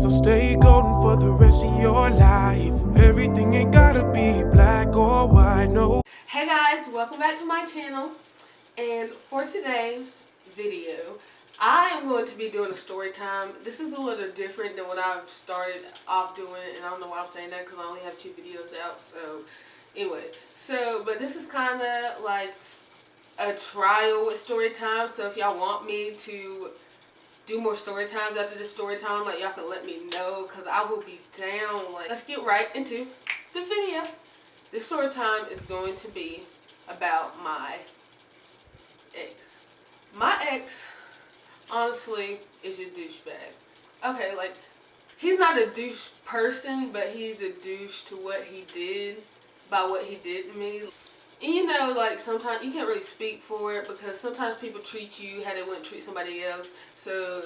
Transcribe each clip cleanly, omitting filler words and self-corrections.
So stay golden for the rest of your life. Everything ain't gotta be black or white, no. Hey guys, welcome back to my channel. And for today's video, I am going to be doing a story time. This is a little different than what I've started off doing, and I don't know why I'm saying that because I only have 2 videos out. So anyway, but this is kind of like a trial with story time. So if y'all want me to do more story times after this story time, like, y'all can let me know, because I will be down. Like, let's get right into the video. This story time is going to be about my ex. My ex, honestly, is a douchebag. Okay, like, he's not a douche person, but he's a douche to what he did, by what he did to me. And you know, like, sometimes you can't really speak for it, because sometimes people treat you how they wouldn't treat somebody else. So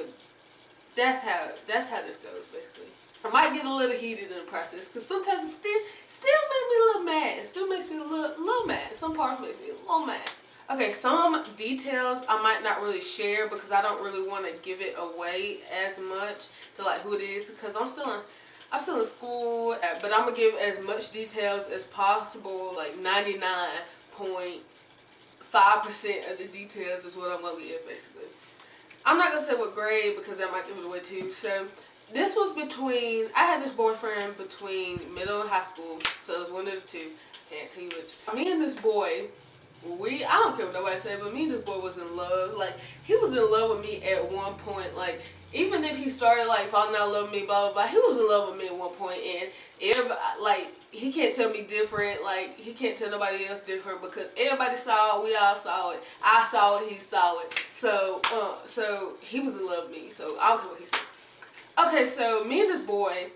that's how this goes, basically. I might get a little heated in the process, because sometimes it still makes me a little mad. It still makes me a little mad. Some parts make me a little mad. Okay, some details I might not really share, because I don't really want to give it away as much to, like, who it is, because I'm still in school, but I'm gonna give as much details as possible. Like 99.5% of the details is what I'm gonna give, basically. I'm not gonna say what grade, because that might give it away too. So this was I had this boyfriend between middle and high school, so it was one of the two. Can't tell you which. Me and this boy, I don't care what nobody said, but me and this boy was in love. Like, he was in love with me at one point. Like, even if he started, like, falling out of love with me, blah, blah, blah, he was in love with me at one point, and everybody, like, he can't tell me different. Like, he can't tell nobody else different, because everybody saw it, we all saw it. I saw it, he saw it. So he was in love with me, so I don't care what he said. Okay, so me and this boy,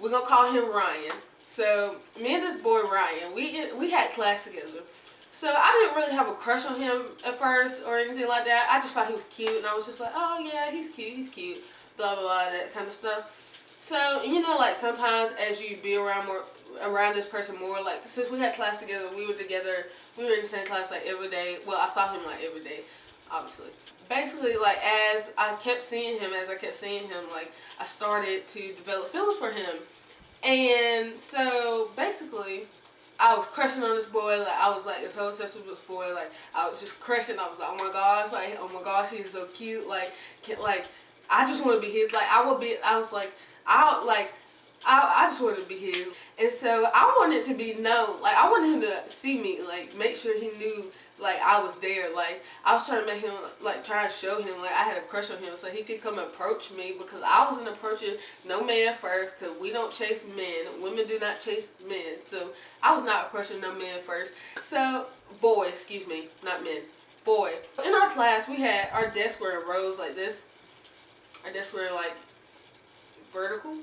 we're gonna call him Ryan. So me and this boy Ryan, we had class together. So I didn't really have a crush on him at first or anything like that. I just thought he was cute, and I was just like, oh yeah, he's cute, blah, blah, blah, that kind of stuff. So, you know, like, sometimes as you be around this person more, like, since we had class together, we were in the same class, like, every day. Well, I saw him, like, every day, obviously. Basically, like, as I kept seeing him, like, I started to develop feelings for him. And so, basically, I was crushing on this boy. Like, I was, like, so obsessed with this boy. Like, I was just crushing. I was like, oh my gosh, he's so cute. Like, I just want to be his. Like, I just wanted to be his. And so I wanted to be known. Like, I wanted him to see me. Like, make sure he knew, like, I was there. Like, I was trying to make him, like, try to show him, like, I had a crush on him so he could come approach me, because I wasn't approaching no man first, because we don't chase men. Women do not chase men. So I was not approaching no man first. So, boy, excuse me, not men. Boy. In our class, we had our desks were in rows like this. Our desks were in, like, vertical.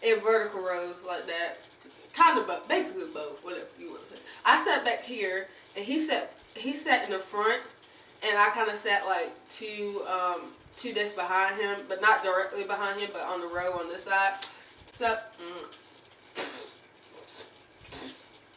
In vertical rows like that. Kind of both, basically both, whatever you want to say. I sat back here, and he sat in the front, and I kind of sat, like, two desks behind him, but not directly behind him, but on the row on this side. So,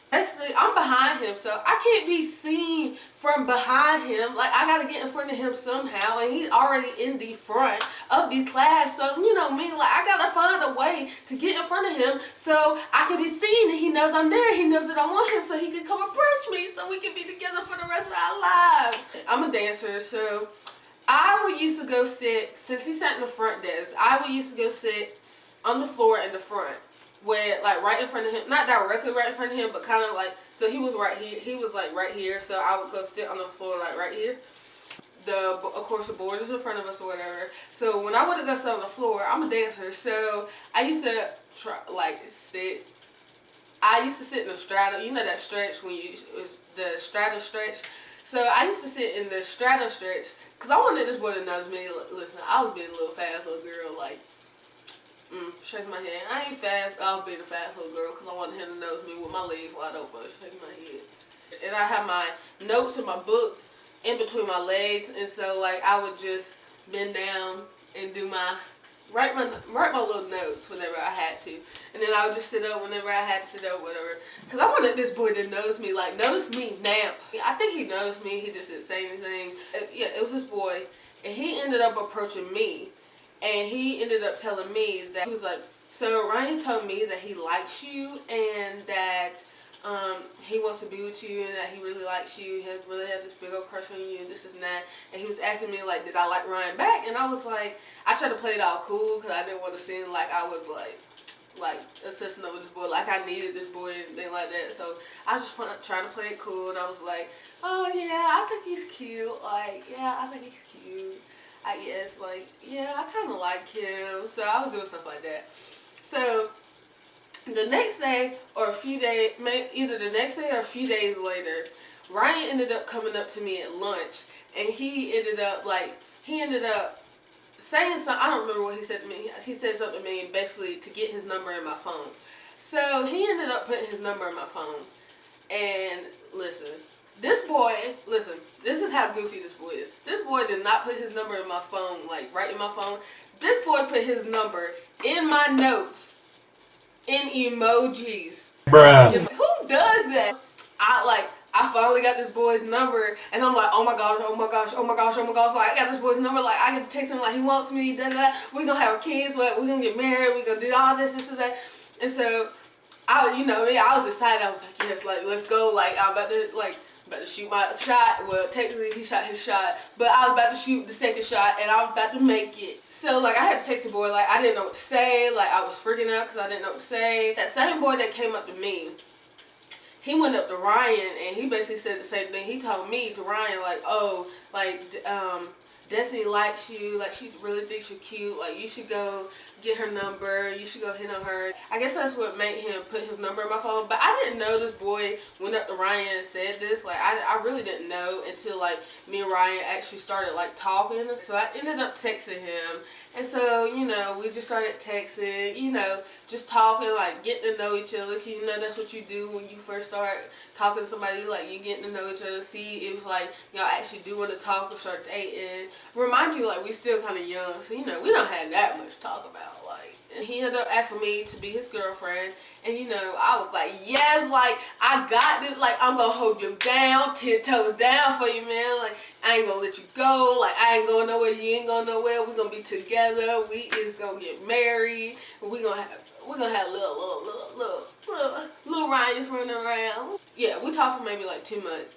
basically, I'm behind him, so I can't be seen from behind him. Like, I gotta get in front of him somehow, and he's already in the front of the class. So, you know me, like, I gotta find a way to get in front of him so I can be seen, and he knows I'm there. He knows that I want him, so he can come approach me, so we can be together for the rest of our lives. I'm a dancer, so I would used to go sit, since he sat in the front desk, I would used to go sit on the floor in the front, where, like, right in front of him, not directly right in front of him, but kind of like, so he was right here, like right here, so I would go sit on the floor, like, right here. Of course, the board is in front of us or whatever. So when I would go sit on the floor, I'm a dancer, so I used to sit in the straddle, you know that stretch the straddle stretch. So I used to sit in the straddle stretch, because I wanted this boy to notice me. Listen, I was being a little fast little girl, like, shaking my head. I ain't fast. I was being a fast little girl, because I wanted him to notice me with my legs wide open, shaking my head. And I have my notes and my books in between my legs, and so, like, I would just bend down and do write my little notes whenever I had to, and then I would just sit up whenever I had to sit up, whatever. Cause I wanted this boy to notice me, like, notice me now. I think he noticed me. He just didn't say anything. Yeah, it was this boy, and he ended up approaching me. And he ended up telling me that he was like, so Ryan told me that he likes you and that he wants to be with you and that he really likes you. He really had this big old crush on you and this and that. And he was asking me like, did I like Ryan back? And I was like, I tried to play it all cool because I didn't want to seem like I was like obsessing over this boy, like I needed this boy and anything like that. So I was just trying to play it cool, and I was like, oh yeah, I think he's cute. Like, yeah, I think he's cute. I guess, like, yeah, I kind of like him. So I was doing stuff like that. So the next day or a few days, either the next day or a few days later, Ryan ended up coming up to me at lunch, and he ended up saying something. I don't remember what he said to me. He said something to me basically to get his number in my phone. So he ended up putting his number in my phone. And listen, this is how goofy this boy is. This boy did not put his number in my phone, like right in my phone. This boy put his number in my notes in emojis. Bruh. Who does that? I finally got this boy's number, and I'm like, oh my gosh, oh my gosh, oh my gosh, oh my gosh. Like, I got this boy's number, like, I can text him, like, he wants me, da da da. We're gonna have kids, but we're gonna get married, we're gonna do all this and that. And so, I was excited. I was like, yes, like, let's go. Like, I'm about to shoot my shot. Well, technically, he shot his shot, but I was about to shoot the second shot, and I was about to make it. So, like, I had to text the boy, like, I didn't know what to say. Like, I was freaking out because I didn't know what to say. That same boy that came up to me, he went up to Ryan, and he basically said the same thing. He told me to Ryan, like, oh, like, Destiny likes you, like, she really thinks you're cute, like, you should go get her number, you should go hit on her. I guess that's what made him put his number in my phone, but I didn't know this boy went up to Ryan and said this. Like, I really didn't know until, like, me and Ryan actually started, like, talking. So I ended up texting him, and so, you know, we just started texting, you know, just talking, like, getting to know each other, because, you know, that's what you do when you first start talking to somebody, like, you getting to know each other, see if, like, y'all actually do want to talk or start dating. Remind you, like, we still kind of young, so, you know, we don't have that much to talk about. Like, and he ended up asking me to be his girlfriend, and you know, I was like, yes, like, I got this, like, I'm gonna hold you down, 10 toes down for you, man. Like, I ain't gonna let you go, like, I ain't going nowhere, you ain't going nowhere, we gonna be together, we is gonna get married, we gonna have little Ryans running around. Yeah, we talked for maybe like 2 months.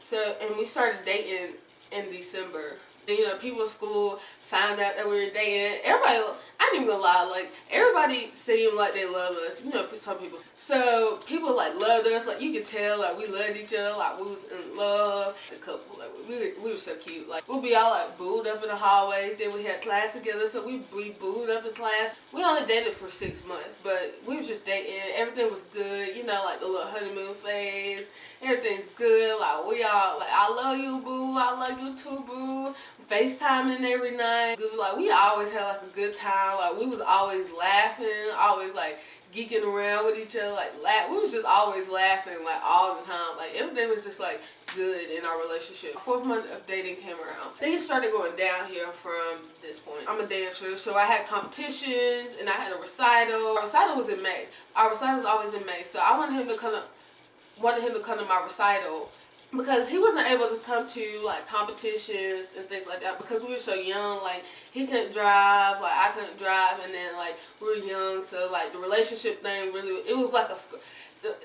So, and we started dating in December. And, you know, people at school found out that we were dating. Everybody, I ain't even gonna lie, like, everybody seemed like they loved us. You know, some people. So, people, like, loved us. Like, you could tell, like, we loved each other. Like, we was in love. The couple, like, we were so cute. Like, we'd be all, like, booed up in the hallways. Then we had class together, so we booed up in class. We only dated for 6 months, but we were just dating. Everything was good. You know, like, the little honeymoon phase. Everything's good. Like, we all, like, I love you, boo. I love you too, boo. FaceTiming every night. Like, we always had, like, a good time. Like, we was always laughing, always, like, geeking around with each other. Like, we was just always laughing, like, all the time. Like, everything was just, like, good in our relationship. 4th month of dating came around. Things started going down here from this point. I'm a dancer, so I had competitions, and I had a recital. Our recital was in May. Our recital was always in May, so I wanted him to come to my recital, because he wasn't able to come to, like, competitions and things like that because we were so young. Like, he couldn't drive, like, I couldn't drive, and then, like, we were young, so, like, the relationship thing really, it was like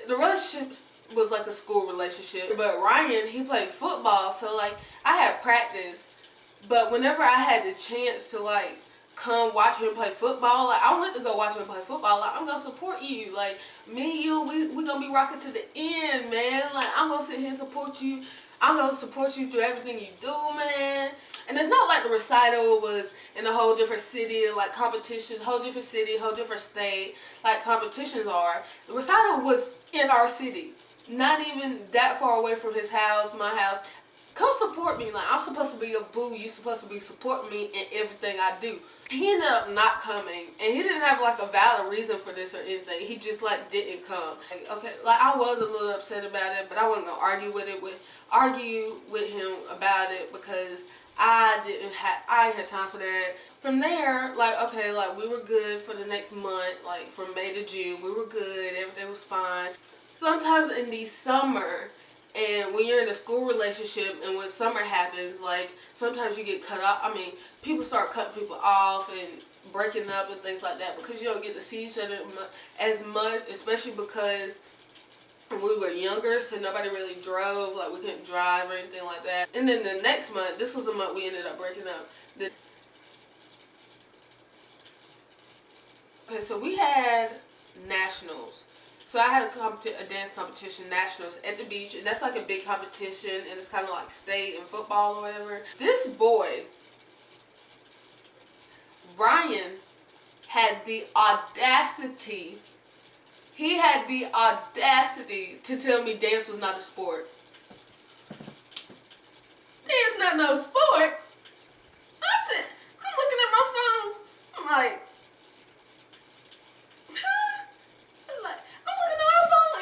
the relationship was like a school relationship. But Ryan, he played football, so, like, I had practice, but whenever I had the chance to, like, come watch him play football, like, I went to go watch him play football. Like, I'm gonna support you, like, me and you, we gonna be rocking to the end, man. Like, I'm gonna sit here and support you. I'm gonna support you through everything you do, man. And it's not like the recital was in a whole different city, like, competitions, whole different city, whole different state, like competitions are. The recital was in our city, not even that far away from his house, my house. Come support me. Like, I'm supposed to be a boo. You're supposed to be supporting me in everything I do. He ended up not coming, and he didn't have, like, a valid reason for this or anything. He just, like, didn't come. Like, okay, like, I was a little upset about it, but I wasn't gonna argue with him about it because I ain't had time for that. From there, like, okay, like, we were good for the next month. Like, from May to June, we were good. Everything was fine. Sometimes in the summer, And when you're in a school relationship and when summer happens, like, sometimes you get cut off. I mean, people start cutting people off and breaking up and things like that because you don't get to see each other as much, especially because we were younger, so nobody really drove. Like, we couldn't drive or anything like that. And then the next month, this was the month we ended up breaking up. Okay, so we had nationals. So I had a dance competition, nationals, at the beach, and that's like a big competition, and it's kind of like state and football or whatever. This boy, Brian, had the audacity. He had the audacity to tell me dance was not a sport. Dance not no sport. I said, I'm looking at my phone. I'm like,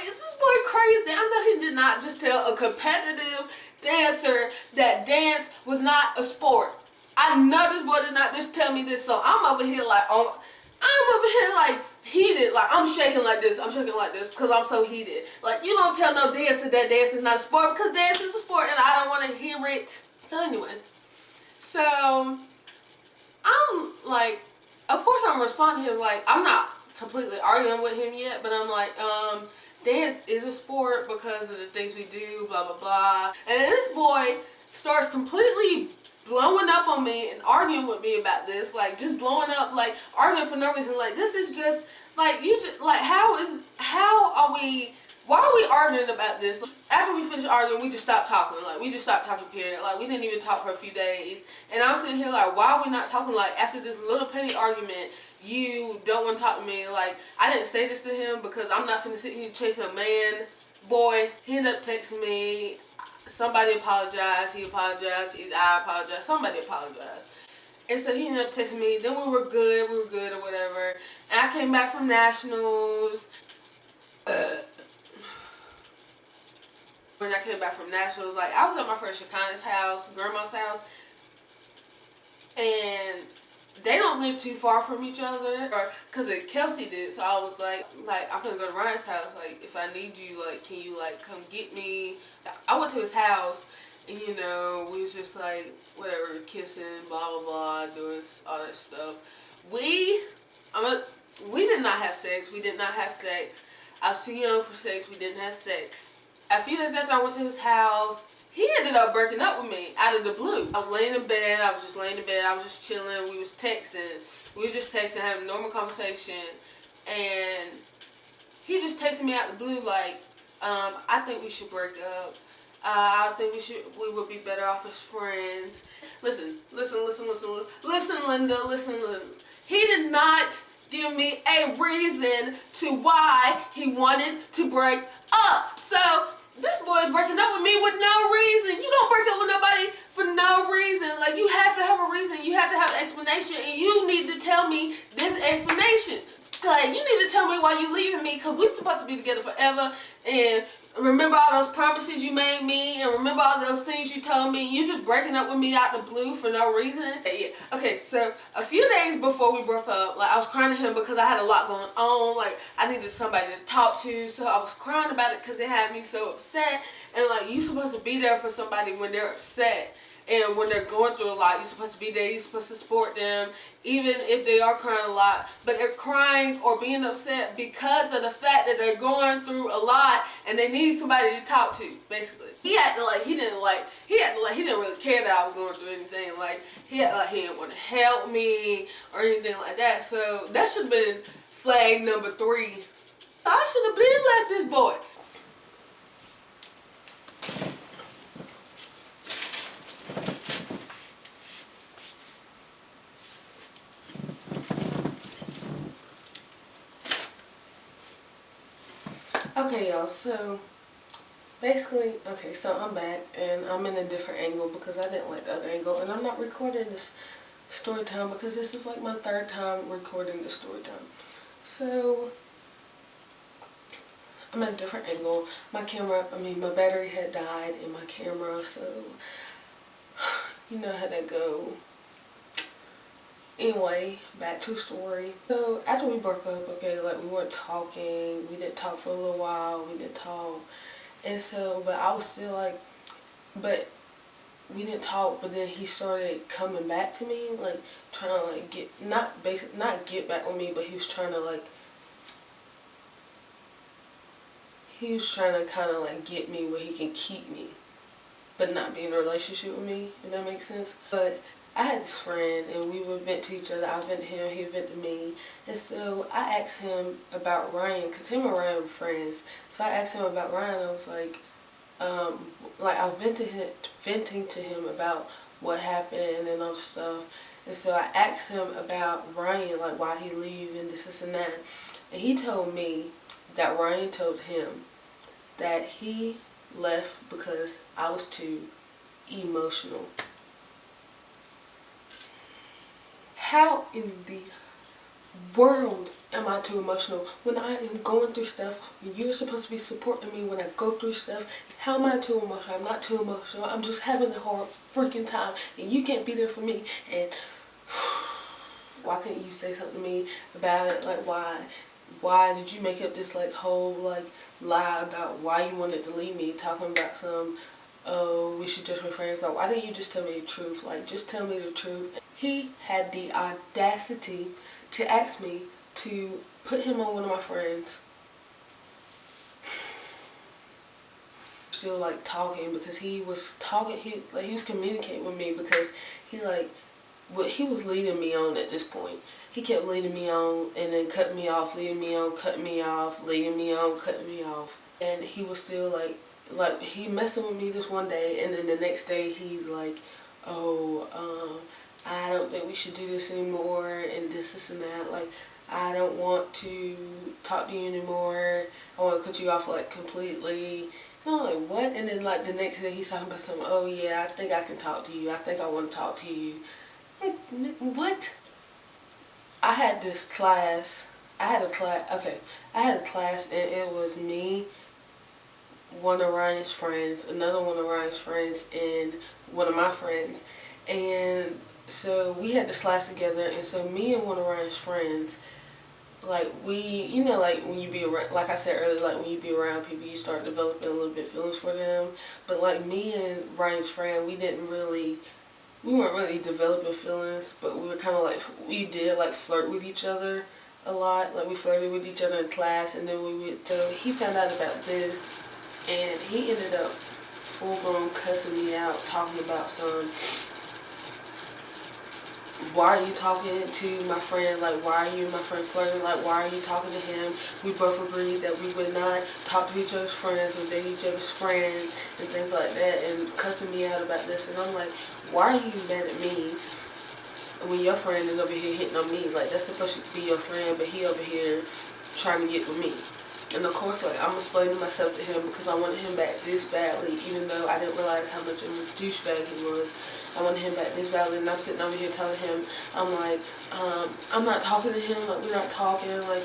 is this boy crazy? I know he did not just tell a competitive dancer that dance was not a sport. I know this boy did not just tell me this, so I'm over here like, oh, I'm over here like heated, like I'm shaking like this because I'm so heated. Like, you don't tell no dancer that dance is not a sport because dance is a sport and I don't want to hear it. So anyway, so I'm like, of course I'm responding to him, like, I'm not completely arguing with him yet, but I'm like, dance is a sport because of the things we do, blah, blah, blah. And then this boy starts completely blowing up on me and arguing with me about this, like, just blowing up, like, arguing for no reason. Like, this is just, like, you just, like, why are we arguing about this? After we finished arguing, we just stopped talking. Like, we just stopped talking, period. Like, we didn't even talk for a few days. And I was sitting here like, why are we not talking? Like, after this little petty argument, you don't want to talk to me. Like, I didn't say this to him because I'm not finna sit here chasing a man. Boy, he ended up texting me. Somebody apologized. He apologized. I apologized. Somebody apologized. And so he ended up texting me. Then we were good or whatever. And I came back from nationals. When I came back from nationals, like, I was at my friend Shakana's house, grandma's house, and they don't live too far from each other, or because Kelsey did. So I was like I'm gonna go to Ryan's house. Like, if I need you, like, can you like come get me? I went to his house, and you know, we was just like whatever, kissing, blah blah blah, doing all that stuff. We did not have sex. We did not have sex. I was too young for sex. We didn't have sex. A few days after I went to his house, he ended up breaking up with me out of the blue. I was laying in bed. I was just chilling. We was texting. We were just texting, having a normal conversation. And he just texted me out of the blue like, I think we should break up. I think we would be better off as friends. Listen, Linda. He did not give me a reason to why he wanted to break up. So this boy is breaking up with me with no reason. You don't break up with nobody for no reason. Like, you have to have a reason. You have to have an explanation, and you need to tell me this explanation. Like, you need to tell me why you leaving me, because we're supposed to be together forever, and remember all those promises you made me, and remember all those things you told me. You just breaking up with me out the blue for no reason. Yeah. Okay, so a few days before we broke up, like, I was crying to him because I had a lot going on. Like, I needed somebody to talk to, so I was crying about it because it had me so upset. And like, you're supposed to be there for somebody when they're upset. And when they're going through a lot, you're supposed to be there. You're supposed to support them, even if they are crying a lot. But they're crying or being upset because of the fact that they're going through a lot and they need somebody to talk to, basically. He acted like he didn't really care that I was going through anything. Like, he acted like he didn't want to help me or anything like that. So that should have been flag number 3. I should have been like this boy. Okay, y'all, so basically, okay, so I'm back and I'm in a different angle because I didn't like the other angle, and I'm not recording this story time because this is like my 3rd time recording the story time. So I'm at a different angle. My battery had died in my camera, so you know how that go. Anyway, back to the story. So after we broke up, okay, like, we weren't talking. We didn't talk for a little while. We didn't talk. And so, but I was still like, but we didn't talk. But then he started coming back to me, like trying to like not get back with me, but he was trying to like, he was trying to kind of like get me where he can keep me, but not be in a relationship with me, if that makes sense. But I had this friend and we would vent to each other. I vent to him, he vent to me. And so I asked him about Ryan, because him and Ryan were friends. So I asked him about Ryan. I was like I was venting to him about what happened and all this stuff. And so I asked him about Ryan, like why'd he leave and this and that. And he told me that Ryan told him that he left because I was too emotional. How in the world am I too emotional when I am going through stuff, when you're supposed to be supporting me when I go through stuff? How am I too emotional? I'm not too emotional. I'm just having a hard freaking time and you can't be there for me. And why couldn't you say something to me about it? Like why did you make up this like whole like lie about why you wanted to leave me, talking about some, oh, we should just be friends? Like, why didn't you just tell me the truth? Like, just tell me the truth. He had the audacity to ask me to put him on one of my friends. Still like talking because he was talking, he was communicating with me because he was leading me on at this point. He kept leading me on and then cutting me off, leading me on, cutting me off, leading me on, cutting me off. And he was still like he messing with me this one day, and then the next day he's like, oh, I don't think we should do this anymore, and this and that. Like, I don't want to talk to you anymore. I want to cut you off like completely. And I'm like, what? And then like the next day he's talking about something. Oh yeah, I think I can talk to you. I think I want to talk to you. Like, what? I had this class. I had a class, and it was me, one of Ryan's friends, another one of Ryan's friends, and one of my friends. And so we had this class together, and so me and one of Ryan's friends, like we, you know, like when you be around, like I said earlier, like when you be around people, you start developing a little bit feelings for them. But like me and Ryan's friend, we weren't really developing feelings, but we were kind of like, we did like flirt with each other a lot. Like we flirted with each other in class, and then so he found out about this, and he ended up full blown cussing me out, talking about some, why are you talking to my friend? Like, why are you and my friend flirting? Like, why are you talking to him? We both agreed that we would not talk to each other's friends or date each other's friends and things like that, and cussing me out about this. And I'm like, why are you mad at me when your friend is over here hitting on me? Like, that's supposed to be your friend, but he over here trying to get with me. And of course, like, I'm explaining myself to him because I wanted him back this badly, even though I didn't realize how much of a douchebag he was. I wanted him back this badly, and I'm sitting over here telling him, I'm like, I'm not talking to him, like, we're not talking, like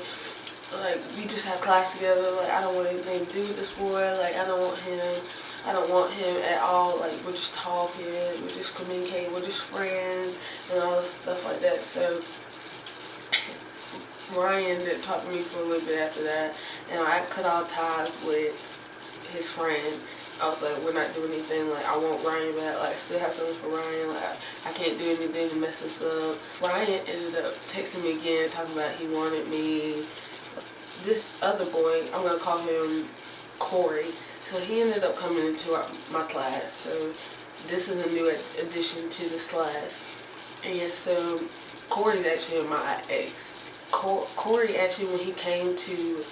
we just have class together, like, I don't want anything to do with this boy, like, I don't want him at all, like, we're just talking, we're just communicating, we're just friends, and all this stuff like that. So Ryan didn't talk to me for a little bit after that, and I cut all ties with his friend. I was like, we're not doing anything. Like, I want Ryan back. Like, I still have feelings for Ryan. Like, I can't do anything to mess us up. Ryan ended up texting me again, talking about he wanted me. This other boy, I'm gonna call him Corey. So he ended up coming into my class. So this is a new addition to this class. And so Corey's actually my ex. Corey actually, when he came to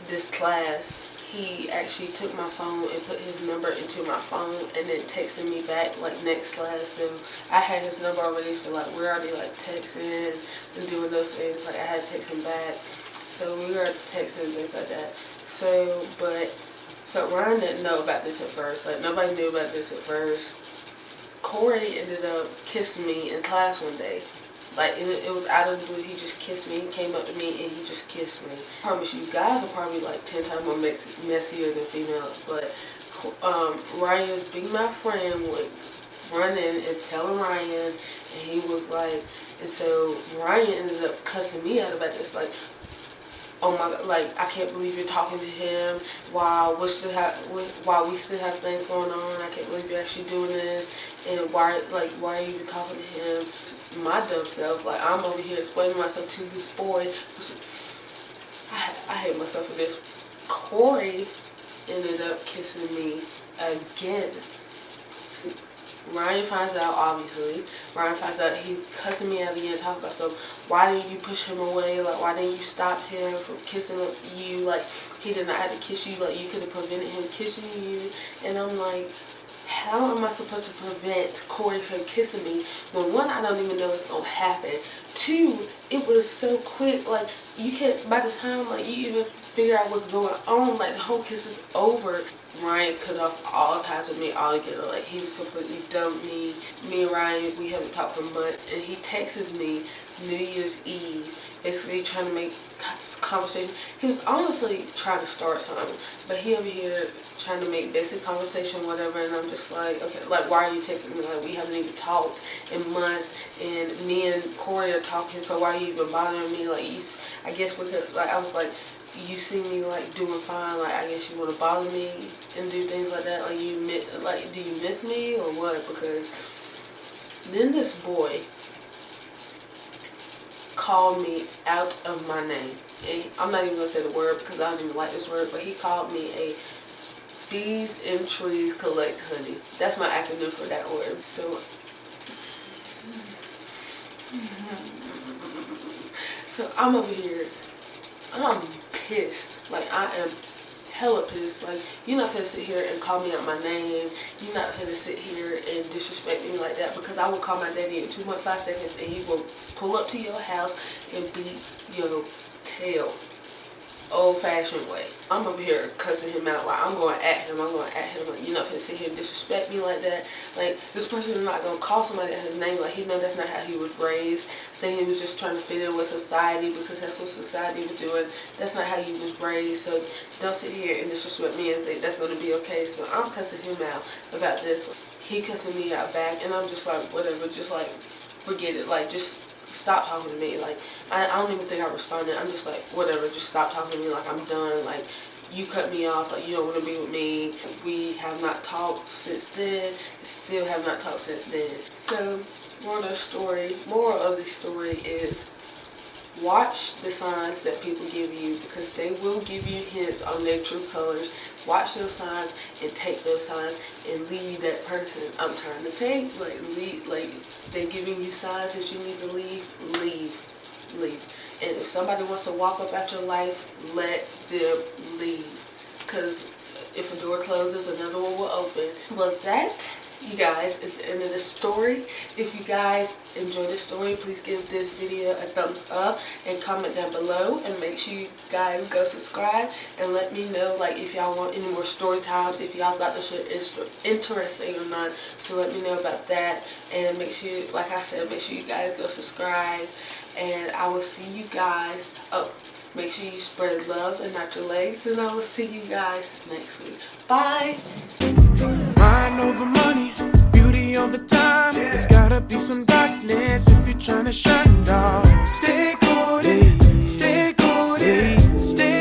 this class, he actually took my phone and put his number into my phone and then texted me back like next class. So I had his number already, so like we're already like texting and doing those things. Like I had to text him back, so we were just texting and things like that. So Ryan didn't know about this at first. Like nobody knew about this at first. Corey ended up kissing me in class one day. Like, it was out of the blue. He just kissed me. He came up to me and he just kissed me. I promise you, guys are probably like 10 times more messier than females. But Ryan's being my friend would run in and telling Ryan, and he was like, and so Ryan ended up cussing me out about this. Like, oh my god, like, I can't believe you're talking to him while we still have things going on. I can't believe you're actually doing this, and why are you even talking to him? My dumb self, like, I'm over here explaining myself to this boy, which I hate myself for this. Corey ended up kissing me again. Ryan finds out, obviously. Ryan finds out, he cussing me out again, talking about, so why didn't you push him away? Like, why didn't you stop him from kissing you? Like, he did not have to kiss you. Like, you could have prevented him kissing you. And I'm like, how am I supposed to prevent Corey from kissing me when, one, I don't even know it's gonna happen. Two, it was so quick. Like, you can't, by the time, like, you even figure out what's going on, like, the whole kiss is over. Ryan cut off all ties with me altogether. Like, he was completely done with me. Me and Ryan, we haven't talked for months, and he texts me New Year's Eve, basically trying to make conversation. He was honestly trying to start something, but he over here trying to make basic conversation, whatever, and I'm just like, okay, like, why are you texting me? Like, we haven't even talked in months, and me and Corey are talking, so why are you even bothering me? Like, I guess because, like, I was like, you see me, like, doing fine, like, I guess you want to bother me and do things like that, like, do you miss me or what? Because then this boy called me out of my name, and I'm not even gonna say the word because I don't even like this word, but he called me a bees and trees collect honey. That's my acronym for that word. So I'm over here, I'm pissed. Like, I am hella pissed. Like, you're not gonna sit here and call me out my name. You're not gonna sit here and disrespect me like that, because I will call my daddy in 2.5 seconds and he will pull up to your house and beat your tail. Old-fashioned way. I'm over here cussing him out. Like, I'm going at him. Like, you're not gonna sit here and disrespect me like that. Like, this person is not gonna call somebody at his name. Like, he know that's not how he was raised. I think he was just trying to fit in with society because that's what society was doing. That's not how he was raised. So don't sit here and disrespect me and think that's gonna be okay. So I'm cussing him out about this. He cussing me out back, and I'm just like, whatever. Just like, forget it. Like, just stop talking to me. Like, I don't even think I responded. I'm just like, whatever, just stop talking to me. Like, I'm done. Like, you cut me off. Like, you don't want to be with me. We have not talked since then. Still have not talked since then. So, moral of the story is, watch the signs that people give you, because they will give you hints on their true colors. Watch those signs and take those signs and leave that person. I'm trying to take, like, they're giving you signs that you need to leave. And if somebody wants to walk up out your life, let them leave. Because if a door closes, another one will open. Well, that, you guys, is the end of the story. If you guys enjoyed the story, please give this video a thumbs up and comment down below, and make sure you guys go subscribe and let me know, like, if y'all want any more story times, if y'all thought this was interesting or not. So let me know about that, and make sure, like I said, make sure you guys go subscribe, and I will see you guys. Make sure you spread love and not your legs, and I will see you guys next week. Bye. Mind over money, beauty over time. There's gotta be some darkness if you're trying to shine, dog. Stay good, stay good, stay